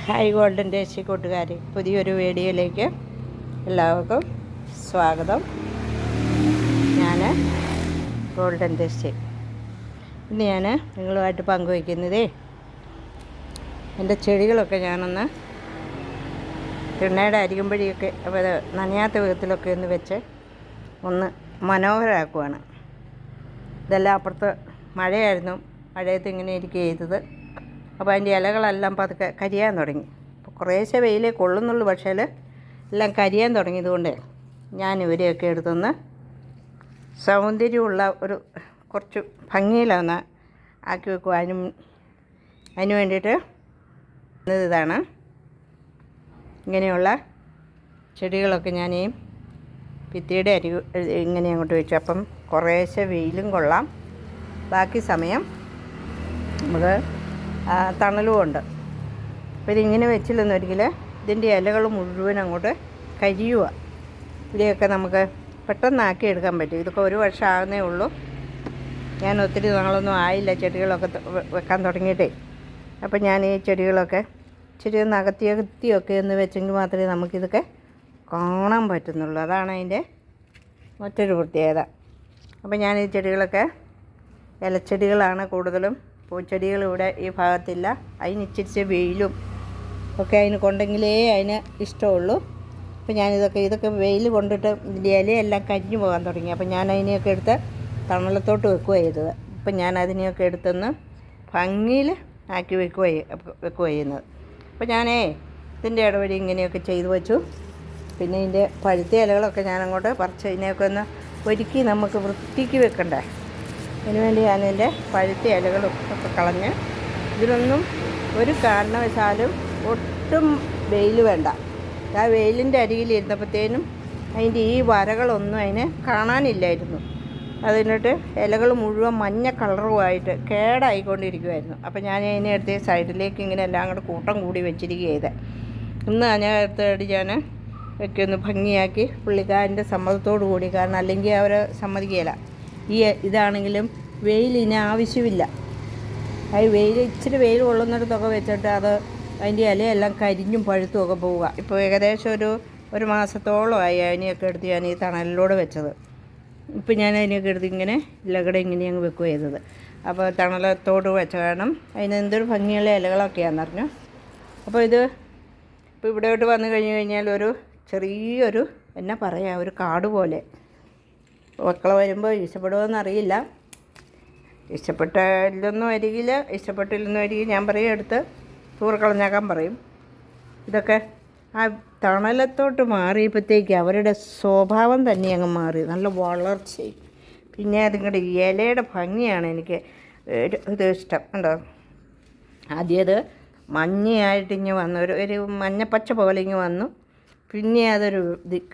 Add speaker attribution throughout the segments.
Speaker 1: Hi golden ദേശി കൂട്ടുകാർ, പുതിയൊരു വീഡിയോയിലേക്ക് എല്ലാവർക്കും സ്വാഗതം. ഞാൻ ഗോൾഡൻ ദേശി. ഇന്ന് ഞാൻ നിങ്ങളുമായിട്ട് പങ്കുവയ്ക്കുന്നതേ എൻ്റെ ചെടികളൊക്കെ ഞാനൊന്ന് തിണ്ണയുടെ അരികുമ്പഴിയൊക്കെ അത് നനയാത്ത വിധത്തിലൊക്കെ ഒന്ന് വെച്ച് ഒന്ന് മനോഹരമാക്കുവാണ്. ഇതെല്ലാം അപ്പുറത്ത് മഴയായിരുന്നു, മഴയത്ത് ഇങ്ങനെ ഇരിക്കുക ചെയ്തത്. അപ്പോൾ അതിൻ്റെ ഇലകളെല്ലാം പതുക്കെ കരിയാൻ തുടങ്ങി. അപ്പോൾ കുറേശ്ശെ വെയിലേ കൊള്ളുന്നുള്ളൂ, പക്ഷേ എല്ലാം കരിയാൻ തുടങ്ങിയതുകൊണ്ട് ഞാൻ ഇവരെയൊക്കെ എടുത്തൊന്ന് സൗന്ദര്യമുള്ള ഒരു കുറച്ച് ഭംഗിയിലൊന്ന് ആക്കി വെക്കുക. അതിന് വേണ്ടിയിട്ട് ഇതാണ് ഇങ്ങനെയുള്ള ചെടികളൊക്കെ ഞാൻ ഈ ഭിത്തിയുടെ ഇങ്ങനെ അങ്ങോട്ട് വെച്ചു. അപ്പം കുറേശ്ശെ വെയിലും കൊള്ളാം, ബാക്കി സമയം നമുക്ക് തണലും ഉണ്ട്. അപ്പോൾ ഇതിങ്ങനെ വെച്ചില്ലെന്നൊരിക്കൽ ഇതിൻ്റെ ഇലകൾ മുഴുവൻ അങ്ങോട്ട് കരിയുക. ഇവിടെയൊക്കെ നമുക്ക് പെട്ടെന്നാക്കി എടുക്കാൻ പറ്റും. ഇതൊക്കെ ഒരു വർഷം ആകുന്നേ ഉള്ളൂ. ഞാൻ ഒത്തിരി നാളൊന്നും ആയില്ല ചെടികളൊക്കെ വെക്കാൻ തുടങ്ങിയിട്ടേ. അപ്പോൾ ഞാൻ ഈ ചെടികളൊക്കെ ഇച്ചിരി ഒന്ന് അകത്തിയൊക്കെ ഒന്ന് വെച്ചെങ്കിൽ മാത്രമേ നമുക്കിതൊക്കെ കാണാൻ പറ്റുന്നുള്ളൂ. അതാണ് അതിൻ്റെ മറ്റൊരു പ്രത്യേകത. അപ്പോൾ ഞാൻ ഈ ചെടികളൊക്കെ ഇലച്ചെടികളാണ് കൂടുതലും. പൂച്ചെടികൾ ഇവിടെ ഈ ഭാഗത്തില്ല. അതിന് ഇച്ചിരി വെയിലും ഒക്കെ അതിന് കൊണ്ടെങ്കിലേ അതിന് ഇഷ്ടമുള്ളൂ. അപ്പോൾ ഇതൊക്കെ വെയിൽ കൊണ്ടിട്ട് ഇതിൻ്റെ ഇലയെല്ലാം കരിഞ്ഞു പോകാൻ തുടങ്ങി. അപ്പോൾ ഞാൻ അതിനെയൊക്കെ എടുത്ത് തണലത്തോട്ട് വെക്കുക ചെയ്തത്. അപ്പം ഞാൻ അതിനെയൊക്കെ എടുത്തൊന്ന് ഭംഗിയിൽ ആക്കി വെക്കുക ചെയ്യുന്നത്. അപ്പോൾ ഇതിൻ്റെ ഇടവഴി ഇങ്ങനെയൊക്കെ ചെയ്തു വെച്ചു. പിന്നെ ഇതിൻ്റെ പഴുത്ത ഇലകളൊക്കെ ഞാനങ്ങോട്ട് പറിച്ച് ഇതിനെയൊക്കെ ഒന്ന് ഒരുക്കി നമുക്ക് വൃത്തിക്ക് വെക്കണ്ടേ. അതിനുവേണ്ടി ഞാനെൻ്റെ പഴുത്ത ഇലകളും ഒക്കെ കളഞ്ഞ്, ഇതിനൊന്നും ഒരു കാരണവശാലും ഒട്ടും വെയിൽ വേണ്ട. ആ വെയിലിൻ്റെ അരികിലിരുന്നപ്പോഴത്തേനും അതിൻ്റെ ഈ വരകളൊന്നും അതിന് കാണാനില്ലായിരുന്നു. അതിനിട്ട് ഇലകൾ മുഴുവൻ മഞ്ഞ കളറുമായിട്ട് കേടായിക്കൊണ്ടിരിക്കുമായിരുന്നു. അപ്പോൾ ഞാൻ അതിനെ എടുത്ത് സൈഡിലേക്ക് ഇങ്ങനെ എല്ലാം കൂടെ കൂട്ടം കൂടി വെച്ചിരിക്കുക ചെയ്തത്. ഇന്ന് അതിനകത്തോട് ഞാൻ ഒന്ന് ഭംഗിയാക്കി പുള്ളിക്കാരൻ്റെ സമ്മതത്തോടു കൂടി, കാരണം അല്ലെങ്കിൽ അവർ സമ്മതിക്കുകയില്ല. ഇതാണെങ്കിലും വെയിലിന് ആവശ്യമില്ല. ഇച്ചിരി വെയിൽ കൊള്ളുന്നിടത്തൊക്കെ വെച്ചിട്ട് അതിൻ്റെ ഇലയെല്ലാം കരിഞ്ഞും പഴുത്തും ഒക്കെ പോവുക. ഇപ്പോൾ ഏകദേശം ഒരു മാസത്തോളമായി അതിനെയൊക്കെ എടുത്ത് ഞാൻ ഈ തണലിലൂടെ വെച്ചത്. ഇപ്പം ഞാൻ അതിനെയൊക്കെ എടുത്ത് ഇങ്ങനെ ഇലകടെ ഇങ്ങനെ അങ്ങ് വെക്കുക ചെയ്തത്. അപ്പോൾ തണലത്തോട് വെച്ച കാരണം അതിന് എന്തൊരു ഭംഗിയുള്ള ഇലകളൊക്കെയാണെന്ന് പറഞ്ഞു. അപ്പോൾ ഇപ്പോൾ ഇവിടോട്ട് വന്നു കഴിഞ്ഞാൽ ഒരു ചെറിയൊരു എന്നാ പറയുക, ഒരു കാട് പോലെ. മക്കളെ വരുമ്പോൾ ഇഷ്ടപ്പെടുമോയെന്നറിയില്ല. ഇഷ്ടപ്പെട്ടില്ലെന്നും അരികിൽ ഞാൻ പറയും എടുത്ത് തൂർക്കളഞ്ഞാക്കാൻ പറയും. ഇതൊക്കെ ആ തണലത്തോട്ട് മാറിയപ്പോഴത്തേക്ക് അവരുടെ സ്വഭാവം തന്നെ അങ്ങ് മാറി, നല്ല വളർച്ചയും. പിന്നെ അതിങ്ങളുടെ ഇലയുടെ ഭംഗിയാണ് എനിക്ക് ഇത് ഇഷ്ടം. ഉണ്ടോ, ആദ്യം മഞ്ഞയായിട്ട് ഇങ്ങനെ വന്നു, ഒരു മഞ്ഞപ്പച്ച പോലെ ഇങ്ങനെ വന്നു. പിന്നെ അതൊരു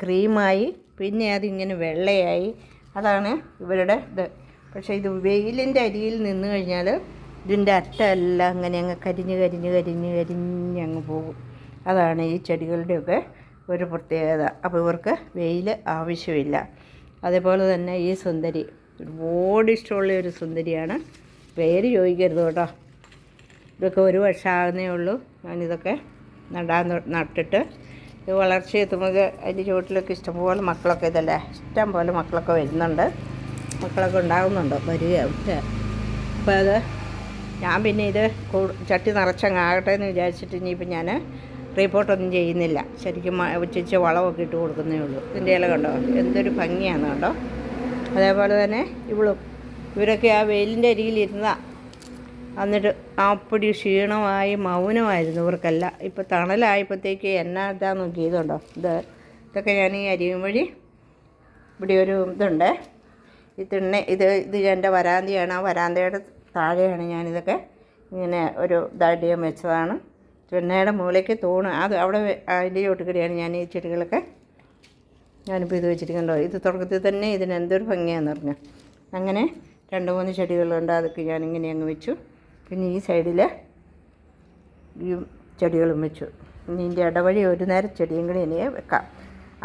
Speaker 1: ക്രീമായി, പിന്നെ അതിങ്ങനെ വെള്ളയായി. അതാണ് ഇവരുടെ ഇത്. പക്ഷേ ഇത് വെയിലിൻ്റെ അരിയിൽ നിന്ന് കഴിഞ്ഞാൽ ഇതിൻ്റെ അറ്റമെല്ലാം അങ്ങനെ അങ്ങ് കരിഞ്ഞ് പോകും. അതാണ് ഈ ചെടികളുടെയൊക്കെ ഒരു പ്രത്യേകത. അപ്പോൾ ഇവർക്ക് വെയിൽ ആവശ്യമില്ല. അതേപോലെ തന്നെ ഈ സുന്ദരി ഒരുപാട് ഇഷ്ടമുള്ള ഒരു സുന്ദരിയാണ്. പേര് ചോദിക്കരുത് കേട്ടോ. ഇതൊക്കെ ഒരു വർഷമാകുന്നേ ഉള്ളൂ. ഞാനിതൊക്കെ നട്ടിട്ട് ഇത് വളർച്ച എത്തുമ്പോൾ അതിൻ്റെ ചുവട്ടിലൊക്കെ ഇഷ്ടംപോലെ മക്കളൊക്കെ ഇഷ്ടം പോലെ മക്കളൊക്കെ വരുന്നുണ്ട്, മക്കളൊക്കെ ഉണ്ടാകുന്നുണ്ട്, വരിക. അപ്പോൾ ഞാൻ പിന്നെ ഇത് ചട്ടി നിറച്ചങ്ങാകട്ടെ എന്ന് വിചാരിച്ചിട്ട് ഇനിയിപ്പോൾ ഞാൻ റിപ്പോർട്ടൊന്നും ചെയ്യുന്നില്ല. ശരിക്കും ഉച്ചിച്ച് വളമൊക്കെ ഇട്ട് കൊടുക്കുന്നേ ഉള്ളൂ. ഇതിൻ്റെ ഇല കണ്ടോ എന്തൊരു ഭംഗിയാണ് കേട്ടോ. അതേപോലെ തന്നെ ഇവരൊക്കെ ആ വെയിലിൻ്റെ അരികിലിരുന്നതാണ്. എന്നിട്ട് അപ്പടി ക്ഷീണമായി മൗനമായിരുന്നു ഇവർക്കെല്ലാം. ഇപ്പോൾ തണലായപ്പോഴത്തേക്ക് ഇതാ നോക്കി ഇതുണ്ടോ. ഇതൊക്കെ ഞാൻ ഈ അരിയും വഴി ഇവിടെ ഒരു ഇതുണ്ട്, ഇത് എൻ്റെ വരാന്തയാണ്. ആ വരാന്തയുടെ താഴെയാണ് ഞാനിതൊക്കെ ഇങ്ങനെ ഒരു ഇതായിട്ട് വെച്ചതാണ്. തിണ്ണയുടെ മൂലയ്ക്ക് അവിടെ അതിൻ്റെ ചോട്ടുകടിയാണ് ഞാൻ ഈ ചെടികളൊക്കെ ഞാനിപ്പോൾ ഇത് വെച്ചിരിക്കണ്ടോ. ഇത് തുടക്കത്തിൽ തന്നെ ഇതിന് എന്തൊരു ഭംഗിയാണെന്ന് പറഞ്ഞു. അങ്ങനെ 2-3 ചെടികളുണ്ട്, അതൊക്കെ ഞാനിങ്ങനെ അങ്ങ് വെച്ചു. പിന്നെ ഈ സൈഡിൽ ഈ ചെടികളും വെച്ചു. ഇനി ഇതിൻ്റെ ഇടവഴി ഒരു നേരം ചെടിയും കൂടി ഇനി വെക്കാം.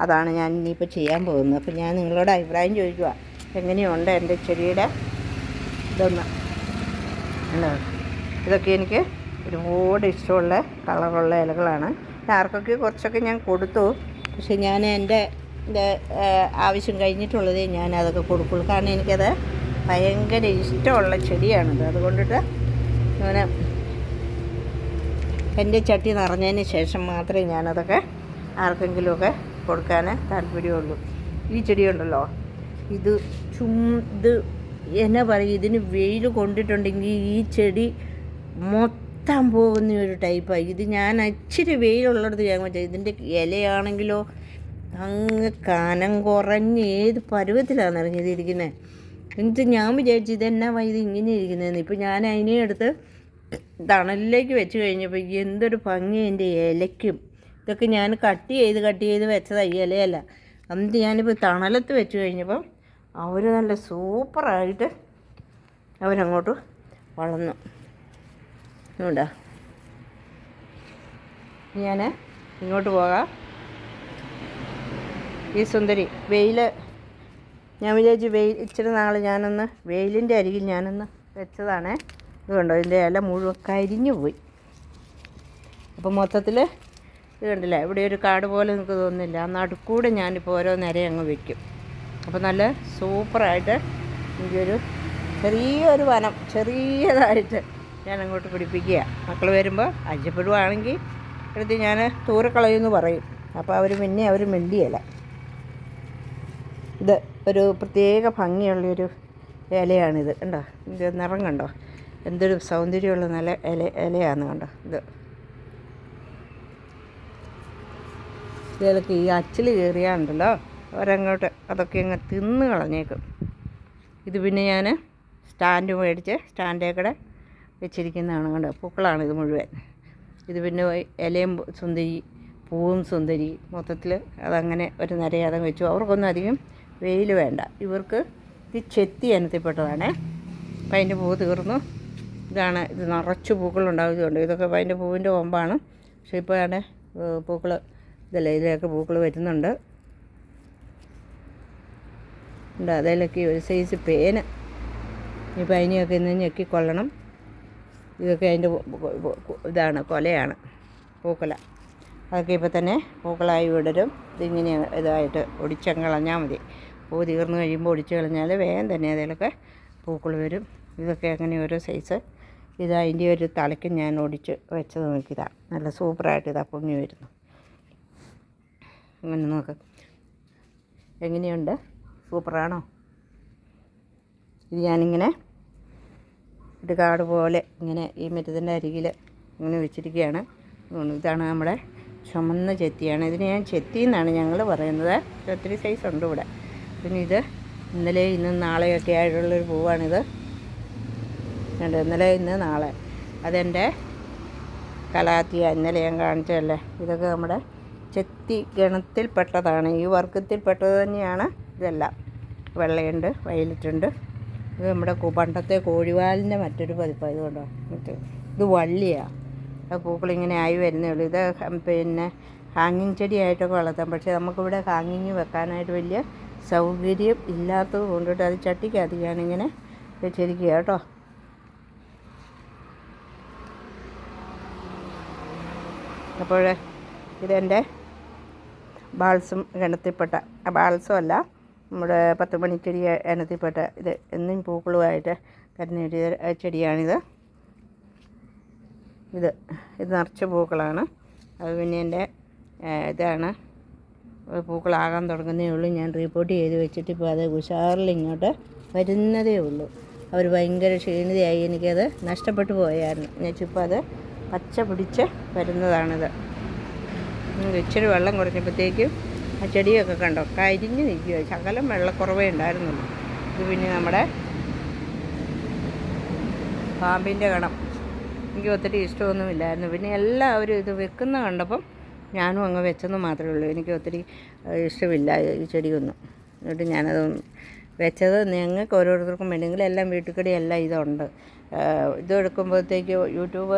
Speaker 1: അതാണ് ഞാൻ ഇനിയിപ്പോൾ ചെയ്യാൻ പോകുന്നത്. അപ്പോൾ ഞാൻ നിങ്ങളോട് അഭിപ്രായം ചോദിക്കുക, എങ്ങനെയുണ്ട് എൻ്റെ ചെടിയുടെ ഇതൊന്ന്. ഇതൊക്കെ എനിക്ക് ഒരുപാട് ഇഷ്ടമുള്ള കളറുള്ള ഇലകളാണ്. ആർക്കൊക്കെ കുറച്ചൊക്കെ ഞാൻ കൊടുത്തു. പക്ഷെ ഞാൻ എൻ്റെ ആവശ്യം കഴിഞ്ഞിട്ടുള്ളതേ ഞാൻ അതൊക്കെ കൊടുക്കുള്ളൂ. കാരണം എനിക്കത് ഭയങ്കര ഇഷ്ടമുള്ള ചെടിയാണിത്. അതുകൊണ്ടിട്ട് ഞാൻ എൻ്റെ ചട്ടി നിറഞ്ഞതിന് ശേഷം മാത്രമേ ഞാനതൊക്കെ ആർക്കെങ്കിലുമൊക്കെ കൊടുക്കാൻ താല്പര്യമുള്ളൂ. ഈ ചെടിയുണ്ടല്ലോ, ഇത് ഇത് എന്നാ പറയും, ഇതിന് വെയിൽ കൊണ്ടിട്ടുണ്ടെങ്കിൽ ഈ ചെടി മൊത്തം പോകുന്ന ഒരു ടൈപ്പായി. ഇത് ഞാൻ ഇച്ചിരി വെയിലുള്ളിടത്ത് ഞാൻ വെച്ചാൽ ഇതിൻ്റെ ഇലയാണെങ്കിലോ അങ്ങ് കനം കുറഞ്ഞ് ഏത് പരുവത്തിലാണ് ഇറങ്ങിയതിരിക്കുന്നത്. എന്നിട്ട് ഞാൻ വിചാരിച്ചു ഇതെന്നാ ഇത് ഇങ്ങനെ ഇരിക്കുന്നതെന്ന്. ഇപ്പം ഞാൻ അതിനെ എടുത്ത് തണലിലേക്ക് വെച്ച് കഴിഞ്ഞപ്പോൾ എന്തൊരു ഭംഗി എൻ്റെ ഇലയ്ക്കും. ഇതൊക്കെ ഞാൻ കട്ട് ചെയ്ത് വെച്ചതാണ്, ഈ ഇലയല്ല. എന്നിട്ട് ഞാനിപ്പോൾ തണലത്ത് വെച്ച് കഴിഞ്ഞപ്പം അവർ നല്ല സൂപ്പറായിട്ട് അവരങ്ങോട്ട് വളർന്നു. ഉണ്ടാ ഞാൻ ഇങ്ങോട്ട് പോകാം. ഈ സുന്ദരി വെയിൽ ഞാൻ വിചാരിച്ചു ഇച്ചിരി നാൾ ഞാനൊന്ന് വെയിലിൻ്റെ അരികിൽ ഞാനൊന്ന് വെച്ചതാണേ. ഇതുകൊണ്ടോ ഇതിൻ്റെ ഇല മുഴുവൻ കരിഞ്ഞു പോയി. അപ്പോൾ മൊത്തത്തിൽ ഇത് കണ്ടില്ല, ഇവിടെ ഒരു കാട് പോലെ എനിക്ക് തോന്നുന്നില്ല. ആ നടുക്കൂടെ ഞാനിപ്പോൾ ഓരോ നിര അങ്ങ് വയ്ക്കും. അപ്പോൾ നല്ല സൂപ്പറായിട്ട് എനിക്കൊരു ചെറിയൊരു വനം ചെറിയതായിട്ട് ഞാൻ അങ്ങോട്ട് പിടിപ്പിക്കുക. മക്കൾ വരുമ്പോൾ അജ്ജപ്പെടുവാണെങ്കിൽ എടുത്ത് ഞാൻ തൂരക്കളയെന്ന് പറയും. അപ്പോൾ അവർ മിണ്ടിയല്ല. ഇത് ഒരു പ്രത്യേക ഭംഗിയുള്ളൊരു ഇലയാണിത്. കണ്ടോ, ഇത് നിറം കണ്ടോ, എന്തൊരു സൗന്ദര്യമുള്ള നല്ല ഇലയാണ് കണ്ടോ. ഇതിലൊക്കെ ഈ അച്ചിൽ കയറിയാണ്ടല്ലോ അവരങ്ങോട്ട് അതൊക്കെ അങ്ങ് തിന്ന് കളഞ്ഞേക്കും. ഇത് പിന്നെ ഞാൻ സ്റ്റാൻഡ് മേടിച്ച് സ്റ്റാൻഡേ കൂടെ വെച്ചിരിക്കുന്നതാണ്. കണ്ടോ, പൂക്കളാണ് ഇത് മുഴുവൻ. ഇത് പിന്നെ ഇലയും സുന്ദരി, പൂവും സുന്ദരി, മൊത്തത്തിൽ അതങ്ങനെ ഒരു നിരയാതെ വെച്ചു. അവർക്കൊന്നും അധികം വെയിൽ വേണ്ട. ഇവർക്ക് ഇത് ചെത്തി ഇനത്തിൽപ്പെട്ടതാണേ. അപ്പം അതിൻ്റെ പൂ തീർന്നു. ഇത് നിറച്ച് പൂക്കളുണ്ടാവുന്നുണ്ട്. ഇതൊക്കെ അതിൻ്റെ പൂവിൻ്റെ കൊമ്പാണ്. പക്ഷേ ഇപ്പോൾ ആണ് പൂക്കൾ ഇതിലൊക്കെ പൂക്കൾ വരുന്നുണ്ട്. അതിലൊക്കെ ഒരു സൈസ് പേന്. ഇപ്പോൾ അതിനെയൊക്കെ ഇന്ന് ഞെക്കിക്കൊള്ളണം. ഇതൊക്കെ അതിൻ്റെ കൊലയാണ്, പൂക്കൊല. അതൊക്കെ ഇപ്പോൾ തന്നെ പൂക്കളായി വിടരും. ഇതിങ്ങനെ ഇതായിട്ട് ഒടിച്ചങ്ങ് കളഞ്ഞാൽ മതി. പൂ തീർന്നു കഴിയുമ്പോൾ ഒടിച്ച് കളഞ്ഞാൽ വേഗം തന്നെ അതിലൊക്കെ പൂക്കൾ വരും. ഇതൊക്കെ അങ്ങനെ ഓരോ സൈസ്. അതിൻ്റെ ഒരു തലയ്ക്ക് ഞാൻ ഒടിച്ച് വെച്ചത് നോക്കിയതാണ്. നല്ല സൂപ്പറായിട്ട് ഇതാ പൊങ്ങി വരുന്നു. അങ്ങനെ നോക്ക്, എങ്ങനെയുണ്ട്? സൂപ്പറാണോ? ഇത് ഞാനിങ്ങനെ ഒരു കാട് പോലെ ഇങ്ങനെ ഈ മറ്റത്തിൻ്റെ അരികിൽ ഇങ്ങനെ വെച്ചിരിക്കുകയാണ്. ഇതാണ് നമ്മുടെ ചുമന്ന ചെത്തിയാണ്. ഇതിന് ഞാൻ ചെത്തി എന്നാണ് ഞങ്ങൾ പറയുന്നത്. ഒത്തിരി സൈസ് ഉണ്ട് ഇവിടെ. പിന്നെ ഇത് ഇന്നലെ ഇന്നും നാളെയൊക്കെ ആയിട്ടുള്ളൊരു പൂവാണിത്. ഇന്നലെ ഇന്ന് നാളെ. അതെൻ്റെ കലാത്തിയ, ഇന്നലെ ഞാൻ കാണിച്ചതല്ലേ. ഇതൊക്കെ നമ്മുടെ ചെത്തി ഗണത്തിൽപ്പെട്ടതാണ്. ഈ വർഗത്തിൽപ്പെട്ടത് തന്നെയാണ് ഇതെല്ലാം. വെള്ളയുണ്ട്, വയലറ്റുണ്ട്. ഇത് നമ്മുടെ പണ്ടത്തെ കോഴിവാലിൻ്റെ മറ്റൊരു പതിപ്പാണ്. ഇതുകൊണ്ടോ, ഇത് വള്ളിയാണ്. ആ പൂക്കളിങ്ങനെ ആയി വരുന്നേ ഉള്ളൂ. ഇത് പിന്നെ ഹാങ്ങിങ് ചെടിയായിട്ടൊക്കെ വളർത്താം. പക്ഷേ നമുക്കിവിടെ ഹാങ്ങിങ് വെക്കാനായിട്ട് വലിയ സൗകര്യം ഇല്ലാത്തത് കൊണ്ടിട്ട് അത് ചട്ടിക്കകത്ത് ഞാനിങ്ങനെ വെച്ചിരിക്കുക കേട്ടോ. അപ്പോൾ ഇതെൻ്റെ ബാൾസും ഗണത്തിൽപ്പെട്ട, ബാൾസും അല്ല, നമ്മുടെ 10 മണിച്ചെടി ഇനത്തിൽപ്പെട്ട ഇത് എന്നും പൂക്കളുമായിട്ട് തരുന്ന ചെടിയാണിത്. ഇത് നിറച്ച് പൂക്കളാണ്. അത് പിന്നെ എൻ്റെ ഇതാണ്, പൂക്കളാകാൻ തുടങ്ങുന്നേ ഉള്ളൂ. ഞാൻ റിപ്പോർട്ട് ചെയ്ത് വെച്ചിട്ട് ഇപ്പോൾ അത് ഉഷാറിൽ ഇങ്ങോട്ട് വരുന്നതേ ഉള്ളൂ. അവർ ഭയങ്കര ക്ഷീണിതയായി, എനിക്കത് നഷ്ടപ്പെട്ടു പോയായിരുന്നു. എന്നുവെച്ചിപ്പോൾ അത് പച്ച പിടിച്ച് വരുന്നതാണിത്. ഇച്ചിരി വെള്ളം കുറഞ്ഞപ്പോഴത്തേക്കും ആ ചെടിയൊക്കെ കണ്ടോ കരിഞ്ഞ് നിൽക്കുക. ശകലം വെള്ളക്കുറവേ ഉണ്ടായിരുന്നുള്ളൂ. ഇത് പിന്നെ നമ്മുടെ പാമ്പിൻ്റെ കണം എനിക്ക് ഒത്തിരി ഇഷ്ടമൊന്നുമില്ലായിരുന്നു. പിന്നെ എല്ലാവരും ഇത് വെക്കുന്ന കണ്ടപ്പം ഞാനും അങ്ങ് വെച്ചെന്ന് മാത്രമേ ഉള്ളൂ. എനിക്ക് ഒത്തിരി ഇഷ്ടമില്ല ഈ ചെടിയൊന്നും. എന്നിട്ട് ഞാനത് വെച്ചത് ഞങ്ങൾക്ക് ഓരോരുത്തർക്കും വേണമെങ്കിൽ എല്ലാം വീട്ടുകടി എല്ലാം ഇതുണ്ട്. ഇത് എടുക്കുമ്പോഴത്തേക്ക് യൂട്യൂബ്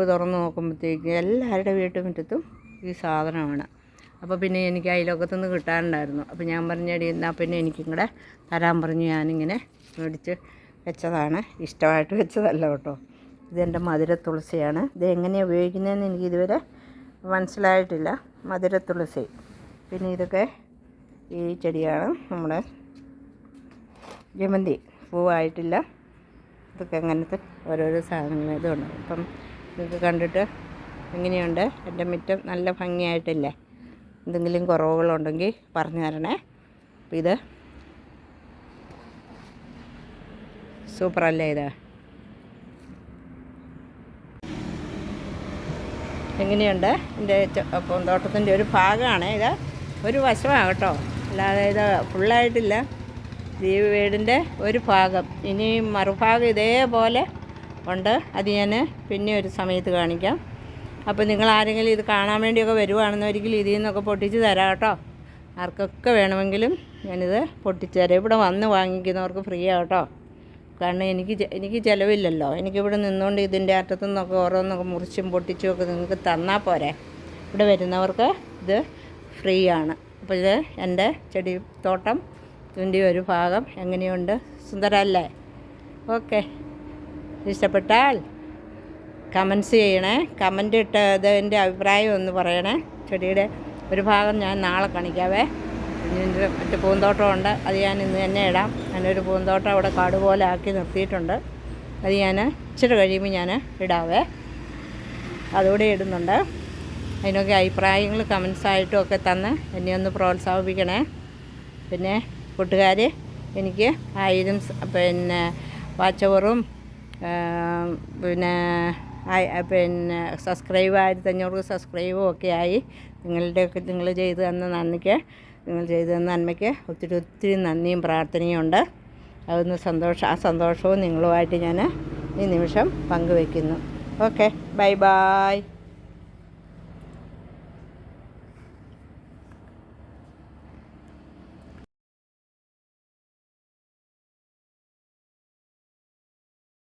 Speaker 1: തുറന്ന് നോക്കുമ്പോഴത്തേക്ക് എല്ലാവരുടെ വീട്ടുമുറ്റത്തും ഈ സാധനമാണ്. അപ്പോൾ പിന്നെ എനിക്ക് അയൽവക്കത്തുനിന്ന് കിട്ടാനുണ്ടായിരുന്നു. അപ്പോൾ ഞാൻ പറഞ്ഞടി എന്നാൽ പിന്നെ എനിക്കും കൂടെ തരാൻ പറഞ്ഞ് ഞാനിങ്ങനെ മേടിച്ച് വെച്ചതാണ്, ഇഷ്ടമായിട്ട് വെച്ചതല്ല കേട്ടോ. ഇതെൻ്റെ മധുര തുളസിയാണ്. ഇത് എങ്ങനെയാണ് ഉപയോഗിക്കുന്നതെന്ന് എനിക്കിതുവരെ മനസ്സിലായിട്ടില്ല. മധുര തുളസി. പിന്നെ ഇതൊക്കെ ഈ ചെടിയാണ് നമ്മുടെ ജമന്തി, പൂവായിട്ടില്ല. ഇതൊക്കെ അങ്ങനത്തെ ഓരോരോ സാധനങ്ങൾ ഇതുണ്ട്. അപ്പം നിങ്ങൾക്ക് കണ്ടിട്ട് എങ്ങനെയുണ്ട്? എൻ്റെ മുറ്റം നല്ല ഭംഗിയായിട്ടില്ലേ? എന്തെങ്കിലും കുറവുകളുണ്ടെങ്കിൽ പറഞ്ഞു തരണേ. അപ്പം ഇത് സൂപ്പറല്ലേ ഇത്? എങ്ങനെയുണ്ട്? എൻ്റെ പൂന്തോട്ടത്തിൻ്റെ ഒരു ഭാഗമാണ് ഇത്, ഒരു വശമാണ് കേട്ടോ, അല്ലാതെ ഇത് ഫുള്ളായിട്ടില്ല. ഈ വീടിൻ്റെ ഒരു ഭാഗം. ഇനി മറുഭാഗം ഇതേപോലെ ഉണ്ട്. അത് ഞാൻ പിന്നെ ഒരു സമയത്ത് കാണിക്കാം. അപ്പോൾ നിങ്ങൾ ആരെങ്കിലും ഇത് കാണാൻ വേണ്ടിയൊക്കെ വരുവാണെന്നൊരിക്കലും ഇതിൽ നിന്നൊക്കെ പൊട്ടിച്ച് തരാം കേട്ടോ. ആർക്കൊക്കെ വേണമെങ്കിലും ഞാനിത് പൊട്ടിച്ച് തരാം. ഇവിടെ വന്ന് വാങ്ങിക്കുന്നവർക്ക് ഫ്രീ ആട്ടോ. കാരണം എനിക്ക് ചിലവില്ലല്ലോ. എനിക്കിവിടെ നിന്നുകൊണ്ട് ഇതിൻ്റെ അറ്റത്തു നിന്നൊക്കെ ഓരോന്നൊക്കെ മുറിച്ചും പൊട്ടിച്ചും ഒക്കെ നിങ്ങൾക്ക് തന്നാൽ പോരെ. ഇവിടെ വരുന്നവർക്ക് ഇത് ഫ്രീ ആണ്. അപ്പോൾ ഇത് എൻ്റെ ചെടിത്തോട്ടം, ഇതിൻ്റെ ഒരു ഭാഗം. എങ്ങനെയുണ്ട്? സുന്ദരമല്ലേ? ഓക്കെ, ഇഷ്ടപ്പെട്ടാൽ കമൻസ് ചെയ്യണേ. കമൻ്റ് ഇട്ട് ഇതിൻ്റെ അഭിപ്രായം ഒന്ന് പറയണേ. ചെടിയുടെ ഒരു ഭാഗം ഞാൻ നാളെ കാണിക്കാവേ. ഇതിൻ്റെ മറ്റ് പൂന്തോട്ടമുണ്ട്, അത് ഞാൻ ഇന്ന് തന്നെ ഇടാം. ഞാനൊരു പൂന്തോട്ടം അവിടെ കാട് പോലെ ആക്കി നിർത്തിയിട്ടുണ്ട്. അത് ഞാൻ ഇച്ചിരി കഴിയുമ്പോൾ ഞാൻ ഇടാവേ. അതുകൂടെ ഇടുന്നുണ്ട്. അതിനൊക്കെ അഭിപ്രായങ്ങൾ കമൻസായിട്ടും ഒക്കെ തന്ന് എന്നെ ഒന്ന് പ്രോത്സാഹിപ്പിക്കണേ. പിന്നെ കൂട്ടുകാർ, എനിക്ക് 1000 വാച്ചവറും പിന്നെ സബ്സ്ക്രൈബ് 1500 സബ്സ്ക്രൈബും ഒക്കെ ആയി. നിങ്ങൾ ചെയ്തു തന്ന നന്മയ്ക്ക് ഒത്തിരി നന്ദിയും പ്രാർത്ഥനയും ഉണ്ട്. ആ സന്തോഷവും നിങ്ങളുമായിട്ട് ഞാൻ ഈ നിമിഷം പങ്കുവയ്ക്കുന്നു. Okay, by.